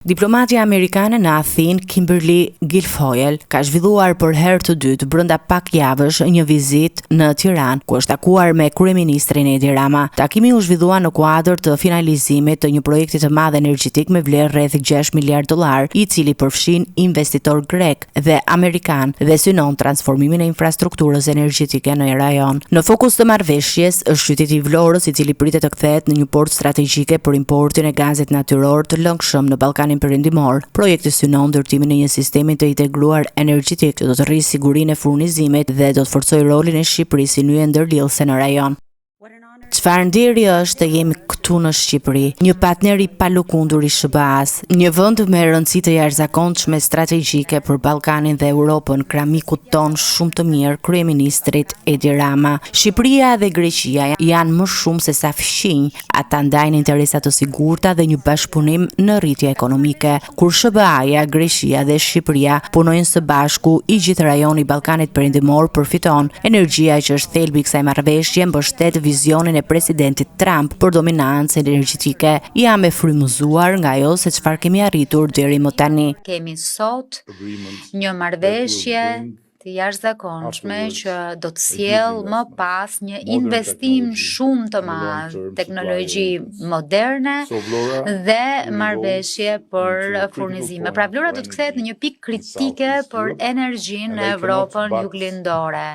Diplomatja amerikane në Athinë, Kimberly Guilfoyle, ka zhvilluar për herë të dytë brenda pak javësh një vizitë në Tiranë, ku është takuar me kryeministrin Edi Rama. Takimi u zhvillua në kuadër të finalizimit të një projekti të madh energjetik me vlerë rreth $6 miliard, i cili përfshin investitor grek dhe amerikan dhe synon transformimin e infrastrukturës energjetike në rajon. Në fokus të marrëveshjes është qyteti i Vlorës, i cili pritet të kthehet në një port strategjike për importin e gazit natyror të lëngshëm në Ballkanin Perëndimor. Projekti synon ndërtimin e një sistemi të integruar energjetik që do të rrisë sigurinë e furnizimit dhe do të forcojë rolin e Shqipërisë si nyje ndërlidhëse në rajon. Çfarë nderi është të jemi këtu në Shqipëri, një partner i palëkundur i SBA-s, një vend me rëndësi të jashtëzakonshme strategjike për Ballkanin dhe Europën, kramikut ton shumë të mirë, kryeministrit Edi Rama. Shqipëria dhe Greqia janë më shumë se sa fqinj, ata ndajnë interesa të sigurta dhe një bashkëpunim në rritje ekonomike. Kur SBA-ja, Greqia dhe Shqipëria punojnë së bashku, i gjithë rajoni i Ballkanit Perëndimor përfiton. Energjia që është thelbi i kësaj marrëveshje mbështet vizionin e presidentit Trump për dominancë energjetike. Jam e frymëzuar nga ajo se çfarë kemi arritur deri më tani. Kemi sot një marrëveshje të jashtëzakonshme që do të sjellë më pas një investim shumë të madh, teknologji moderne dhe marrëveshje për furnizime. Pra Vlora do të kthehet në një pikë kritike për energjinë në Evropën juglindore.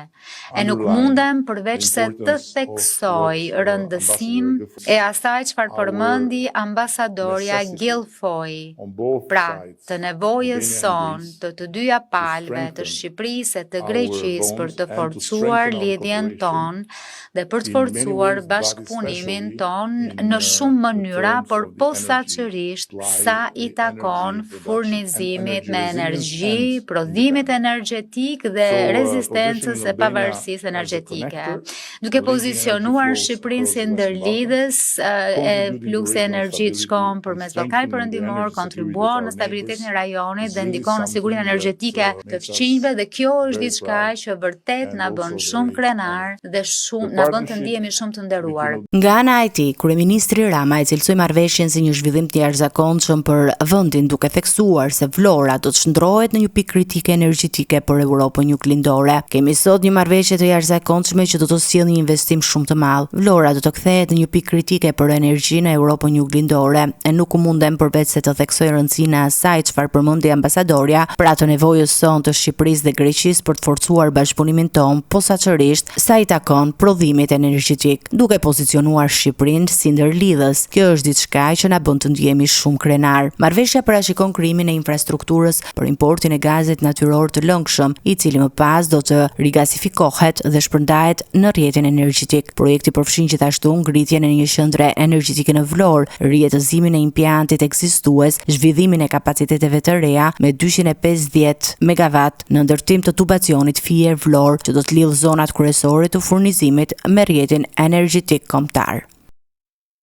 E nuk mundem përveç se të theksoj rëndësinë e asaj çfarë përmendi ambasadorja Guilfoyle. Pra, të nevojës son të dyja palëve të Shqipërisë të Greqisë për të forcuar lidhjen ton dhe për të forcuar bashkëpunimin ton në shumë mënyra, por posaçërisht sa i takon furnizimit me energji, prodhimit energjetik dhe rezistencës e pavarësisë energjetike. Duke pozicionuar Shqipërinë si ndërlidhës e fluksi energjit shkon përmes Ballkanit Perëndimor, kontribuon në stabilitetin e rajonit dhe ndikon në sigurinë energjetike të fqinjve, dhe kjo është diçka që vërtet na bën shumë krenar dhe na bën të ndihemi shumë të nderuar. Nga ana e tij, kryeministri Rama e cilësoi marrëveshjen si një zhvillim të jashtëzakonshëm për vendin, duke theksuar se Vlora do të shndrohet në një pikë kritike energjetike për Europën juglindore. Kemi sot një marrëveshje të jashtëzakonshme që do të sjellë një investim shumë të madh. Vlora do të kthehet në një pikë kritike për energjinë në Europën juglindore, e nuk u mundem përveç se të theksoj rëndësinë e asaj çfarë përmendi ambasadorja për atë nevojës son të Shqipërisë dhe Greqisë për të forcuar bashkëpunimin ton, posaçërisht sa i takon prodhimit energjetik, duke pozicionuar Shqipërinë si ndërlidhës. Kjo është diçka që na bën të ndihemi shumë krenar. Marrëveshja parashikon krijimin e infrastrukturës për importin e gazit natyror të lëngshëm, i cili më pas do të rigasifikohet dhe shpërndahet në rrjetin energjetik. Projekti përfshin gjithashtu ngritjen e një qendre energjetike në Vlorë, rijetëzimin e implantit ekzistues, zhvillimin e kapaciteteve të reja me 250 megawatt në ndërtim të tubacionit Fier Vlorë, që do të lidhë zonat kryesore të furnizimit me rrjetin energjetik kombëtar.